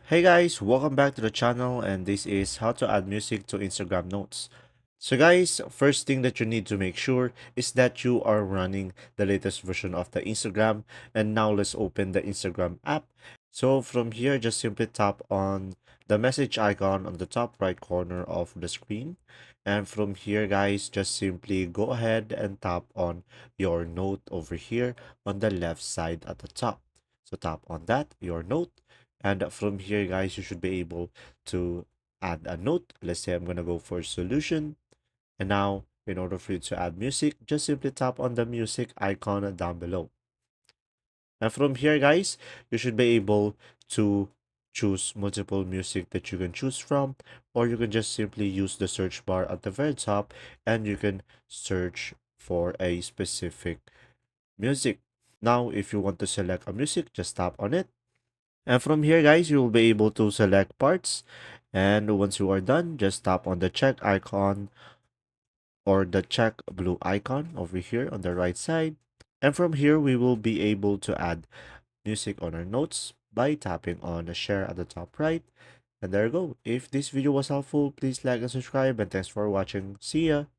Hey guys, welcome back to the channel, and this is how to add music to Instagram Notes. So guys, first thing that you need to make sure is that you are running the latest version of the Instagram. And now let's open the Instagram app. So from here, just simply tap on the message icon on the top right corner of the screen. And from here guys, just simply go ahead and tap on your note over here on the left side at the top. So tap on that, your note. And from here, guys, you should be able to add a note. Let's say I'm going to go for solution. And now, in order for you to add music, just simply tap on the music icon down below. And from here, guys, you should be able to choose multiple music that you can choose from, or you can just simply use the search bar at the very top and you can search for a specific music. Now, if you want to select a music, just tap on it. And from here, guys, you will be able to select parts. And once you are done, just tap on the check icon or the check blue icon over here on the right side. And from here, we will be able to add music on our notes by tapping on the share at the top right. And there you go. If this video was helpful, please like and subscribe. And thanks for watching. See ya.